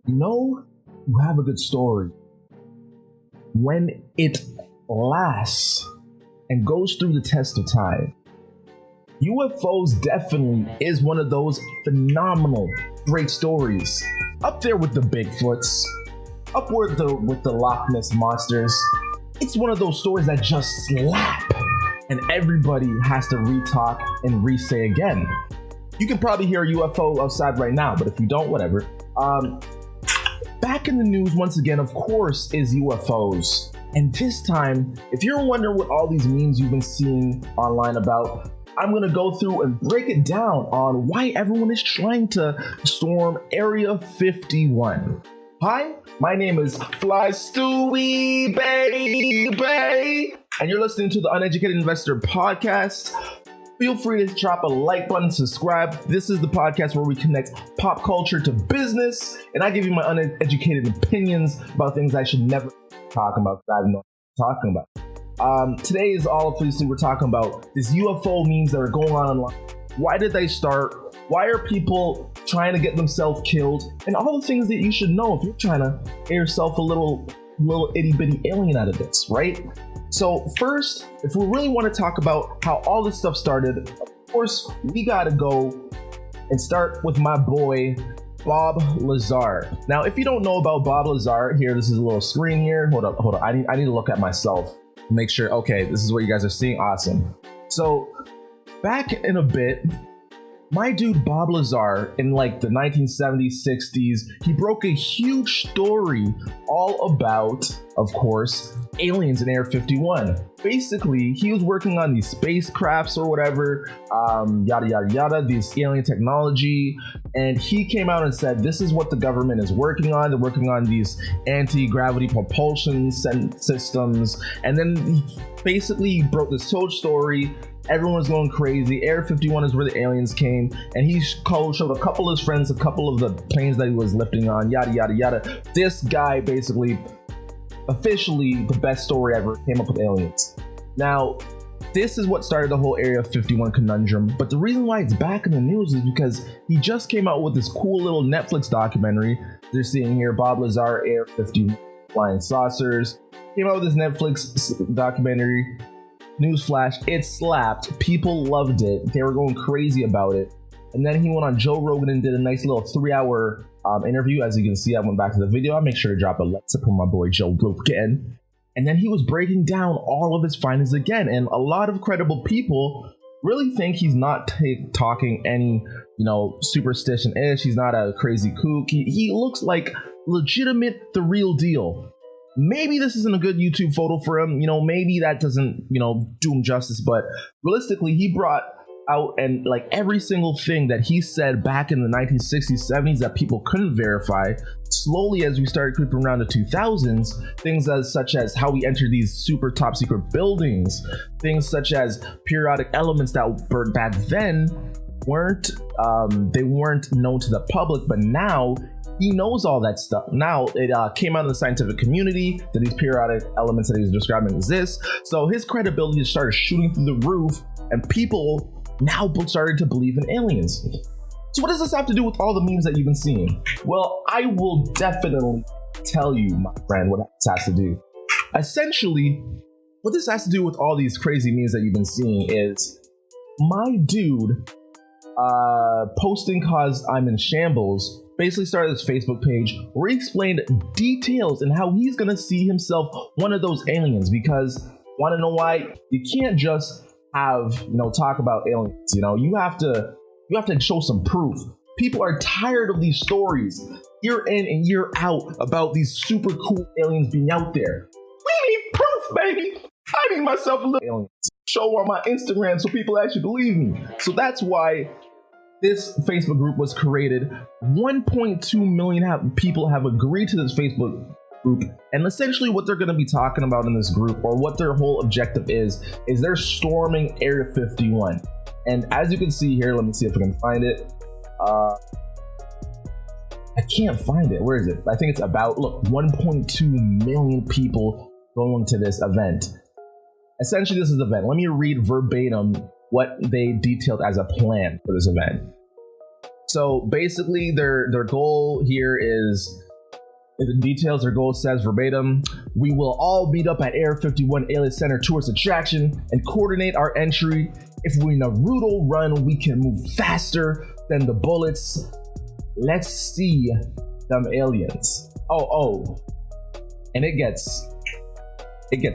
You know, you have a good story when it lasts and goes through the test of time. UFOs definitely is one of those phenomenal, great stories. Up there with the Bigfoots, up with the Loch Ness monsters. It's one of those stories that just slap, and everybody has to re-talk and re-say again. You can probably hear a UFO outside right now, but if you don't, whatever. Back in the news once again, of course, is UFOs. And this time, if you're wondering what all these memes you've been seeing online about, I'm gonna go through and break it down on why everyone is trying to storm Area 51. Hi, my name is Flystewie, baby, and you're listening to the Uneducated Investor Podcast. Feel free to drop a like button, subscribe. This is the podcast where we connect pop culture to business, and I give you my uneducated opinions about things I should never talk about because I have no idea what I'm talking about. Today is all of Flystewie. We're talking about these UFO memes that are going on online. Why did they start? Why are people trying to get themselves killed? And all the things that you should know if you're trying to get yourself a little itty bitty alien out of this, right? So first, if we really want to talk about how all this stuff started, of course, we got to go and start with my boy, Bob Lazar. Now, if you don't know about Bob Lazar, here, this is a little screen here. Hold up. I need to look at myself. Make sure, okay, this is what you guys are seeing. Awesome. So back in a bit, my dude Bob Lazar in like the 1970s, 60s, he broke a huge story all about, of course, aliens in Area 51. Basically, he was working on these spacecrafts or whatever, yada, yada, yada, these alien technology. And he came out and said, this is what the government is working on. They're working on these anti-gravity propulsion systems. And then he basically broke this whole story. Everyone was going crazy. Area 51 is where the aliens came. And he showed a couple of his friends, a couple of the planes that he was lifting on, yada, yada, yada. This guy basically, officially the best story ever, came up with aliens. Now, this is what started the whole Area 51 conundrum, but the reason why it's back in the news is because he just came out with this cool little Netflix documentary. They're seeing here, Bob Lazar, Area 51, Flying Saucers. Came out with this Netflix documentary. Newsflash, it slapped. People loved it. They were going crazy about it. And then he went on Joe Rogan and did a nice little 3-hour interview. As you can see, I went back to the video. I'll make sure to drop a like support my boy Joe Rogan. And then he was breaking down all of his findings again. And a lot of credible people really think he's not talking any, superstition-ish. He's not a crazy kook. He looks like legitimate, the real deal. Maybe this isn't a good YouTube photo for him. Maybe that doesn't, do him justice. But realistically, he brought out and like every single thing that he said back in the 1960s, 70s that people couldn't verify. Slowly, as we started creeping around the 2000s, things such as how we entered these super top secret buildings, things such as periodic elements that were back then weren't known to the public, but now he knows all that stuff. Now it came out in the scientific community that these periodic elements that he's describing exist. So his credibility just started shooting through the roof, and people now started to believe in aliens. So what does this have to do with all the memes that you've been seeing? Well, I will definitely tell you, my friend, what this has to do. Essentially, what this has to do with all these crazy memes that you've been seeing is my dude posting cause I'm in shambles basically started this Facebook page where he explained details and how he's gonna see himself one of those aliens. Because want to know why? You can't just have talk about aliens. You have to show some proof. People are tired of these stories year in and year out about these super cool aliens being out there. We need proof, baby. I need myself a little aliens show on my Instagram so people actually believe me. So that's why this Facebook group was created. 1.2 million people have agreed to this Facebook group, and essentially what they're going to be talking about in this group, or what their whole objective is they're storming Area 51. And as you can see here, let me see if I can find it. I can't find it. Where is it? I think it's about, look, 1.2 million people going to this event. Essentially, this is the event. Let me read verbatim what they detailed as a plan for this event. So basically, their goal here is In the details, their goal says verbatim, we will all meet up at Air 51 Alien Center Tourist Attraction and coordinate our entry. If we Naruto run, we can move faster than the bullets. Let's see them aliens. Oh. And it gets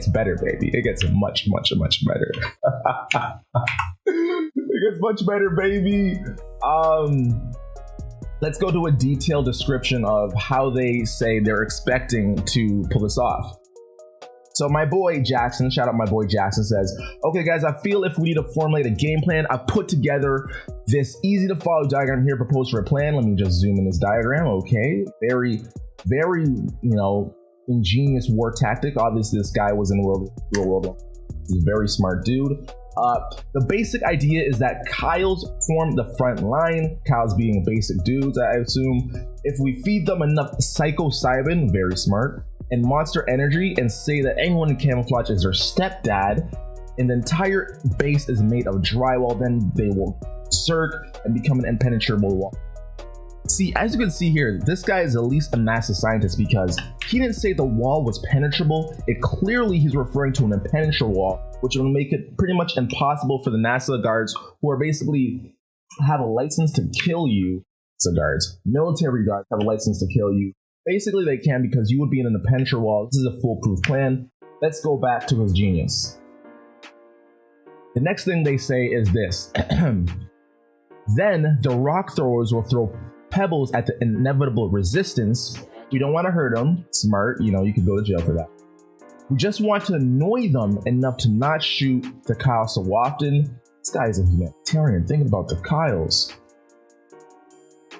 better, baby. It gets much better. It gets much better, baby. Let's go to a detailed description of how they say they're expecting to pull this off. So my boy Jackson, shout out my boy Jackson, says, okay guys, I feel if we need to formulate a game plan, I've put together this easy to follow diagram here, proposed for a plan. Let me just zoom in this diagram. Okay, very, ingenious war tactic. Obviously this guy was in the real world. He's a very smart dude. The basic idea is that Kyles form the front line, Kyles being basic dudes, I assume. If we feed them enough psilocybin, very smart, and monster energy, and say that anyone in camouflage is their stepdad, and the entire base is made of drywall, then they will berserk and become an impenetrable wall. See, as you can see here, this guy is at least a NASA scientist because he didn't say the wall was penetrable. It clearly he's referring to an impenetrable wall, which will make it pretty much impossible for the NASA guards who are basically have a license to kill you. So guards, military guards have a license to kill you. Basically they can because you would be in an impenetrable wall. This is a foolproof plan. Let's go back to his genius. The next thing they say is this. Then the rock throwers will throw pebbles at the inevitable resistance. We don't want to hurt them. Smart, you could go to jail for that. We just want to annoy them enough to not shoot the Kyle so often. This guy is a humanitarian thinking about the Kyles.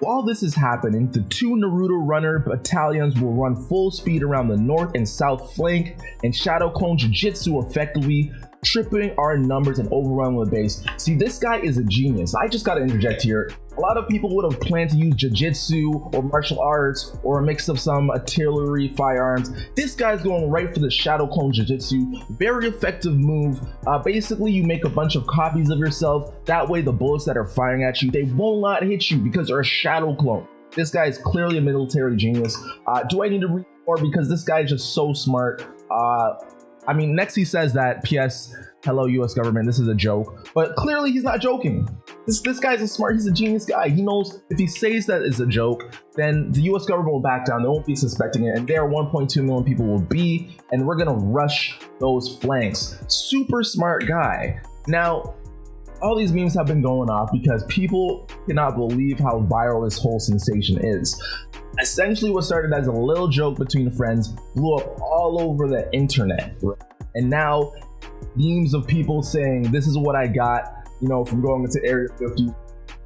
While this is happening, the two Naruto runner battalions will run full speed around the north and south flank and shadow clone jujitsu effectively, tripling our numbers and overwhelming the base. See, this guy is a genius. I just gotta interject here. A lot of people would have planned to use jiu-jitsu or martial arts or a mix of some artillery firearms. This guy's going right for the shadow clone jiu-jitsu. Very effective move. Basically, you make a bunch of copies of yourself. That way, the bullets that are firing at you, they will not hit you because they're a shadow clone. This guy is clearly a military genius. Do I need to read more? Because this guy is just so smart. Next he says that, P.S. hello, U.S. government, this is a joke. But clearly he's not joking. This guy's he's a genius guy. He knows if he says that it's a joke, then the U.S. government will back down. They won't be suspecting it. And there 1.2 million people will be, and we're going to rush those flanks. Super smart guy. Now, all these memes have been going off because people cannot believe how viral this whole sensation is. Essentially, what started as a little joke between friends blew up all over the internet. And now, memes of people saying, this is what I got, from going into Area 50.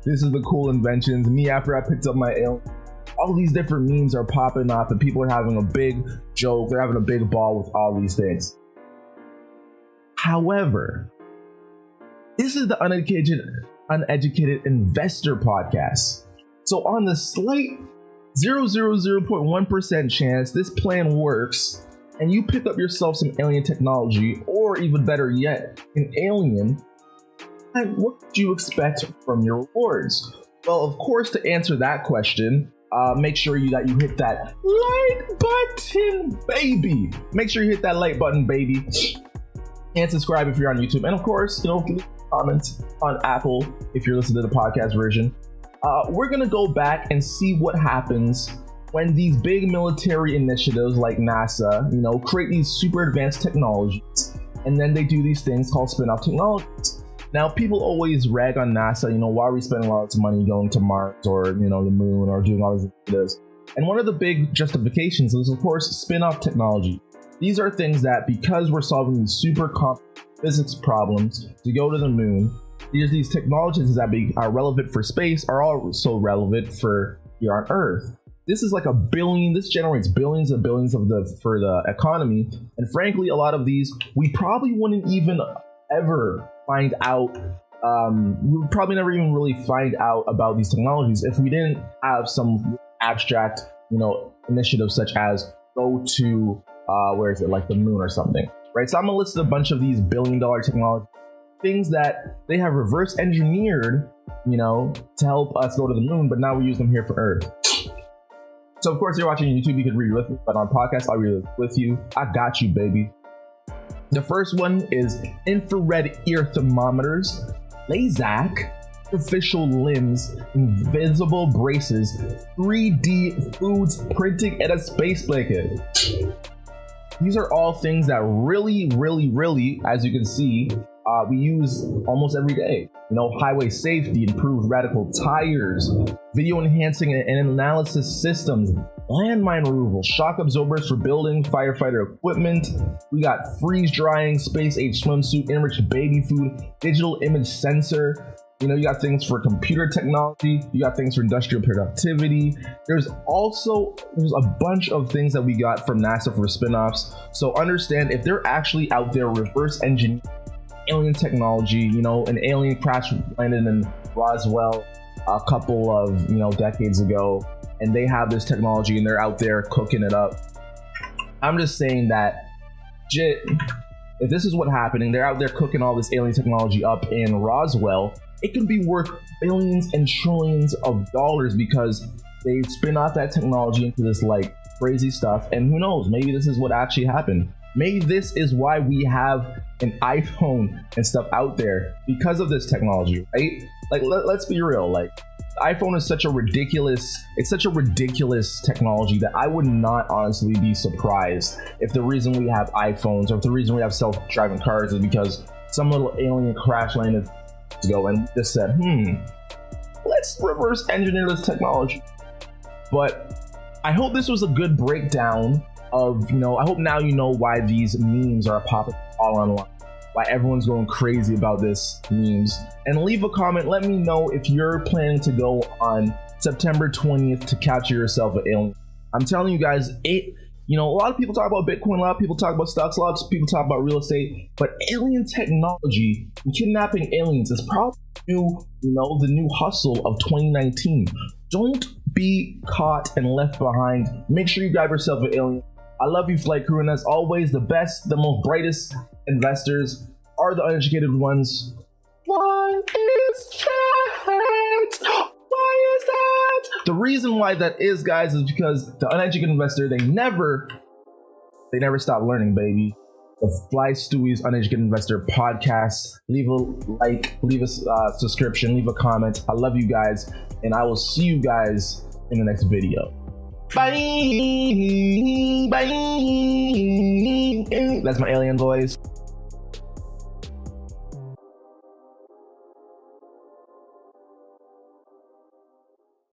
This is the cool inventions. Me after I picked up my alien. All these different memes are popping off and people are having a big joke. They're having a big ball with all these things. However, this is the Uneducated Investor Podcast. So on the slight 0.1% chance this plan works and you pick up yourself some alien technology, or even better yet, an alien, and what do you expect from your rewards? Well, of course, to answer that question, make sure that you hit that like button, baby. Make sure you hit that like button, baby, and subscribe if you're on YouTube. And of course, leave comments on Apple if you're listening to the podcast version. We're gonna go back and see what happens when these big military initiatives like NASA, create these super advanced technologies, and then they do these things called spin-off technologies. Now, people always rag on NASA, why are we spending a lot of money going to Mars or, the moon or doing all this? And one of the big justifications is, of course, spin-off technology. These are things that, because we're solving these super complex physics problems to go to the moon, these technologies that are relevant for space are also relevant for here on Earth. This is like this generates billions and billions for the economy. And frankly, a lot of these, we probably wouldn't even ever find out. We would probably never even really find out about these technologies if we didn't have some abstract, initiatives such as go to, like the moon or something, right? So I'm gonna list a bunch of these billion-dollar technology things that they have reverse engineered, to help us go to the moon, but now we use them here for Earth. So of course, you're watching YouTube, you can read with me, but on podcast, I'll read with you. I got you, baby. The first one is infrared ear thermometers, Lazar, artificial limbs, invisible braces, 3D foods printing, and a space blanket. These are all things that really, as you can see, we use almost every day. You know, highway safety, improved radical tires, video enhancing and analysis systems, landmine removal, shock absorbers for building, firefighter equipment. We got freeze drying, space age swimsuit, enriched baby food, digital image sensor. You know, you got things for computer technology, you got things for industrial productivity. There's a bunch of things that we got from NASA for spin-offs. So understand, if they're actually out there reverse engineering alien technology, you know, an alien crash landed in Roswell a couple of, you know, decades ago, and they have this technology and they're out there cooking it up. I'm just saying that, if this is what's happening, they're out there cooking all this alien technology up in Roswell, it could be worth billions and trillions of dollars because they spin off that technology into this like crazy stuff. And who knows, maybe this is what actually happened. Maybe this is why we have an iPhone and stuff out there, because of this technology, right? Like, let's be real. Like, iPhone is such a ridiculous technology that I would not honestly be surprised if the reason we have iPhones, or if the reason we have self-driving cars, is because some little alien crash landed ago and just said, let's reverse engineer this technology. But I hope this was a good breakdown of, you know, I hope now you know why these memes are popping all online, why everyone's going crazy about this memes. And leave a comment, let me know if you're planning to go on September 20th to capture yourself an alien. I'm telling you guys, you know, a lot of people talk about Bitcoin, a lot of people talk about stocks, a lot of people talk about real estate, but alien technology and kidnapping aliens is probably the new hustle of 2019. Don't be caught and left behind. Make sure you grab yourself an alien. I love you, flight crew, and as always, the best, the most brightest investors are the uneducated ones. Why is that? Why is that? The reason why that is, guys, is because the uneducated investor, they never stop learning, baby. The Flystewie's Uneducated Investor podcast. Leave a like, leave a subscription, leave a comment. I love you guys, and I will see you guys in the next video. Bye. That's my alien voice.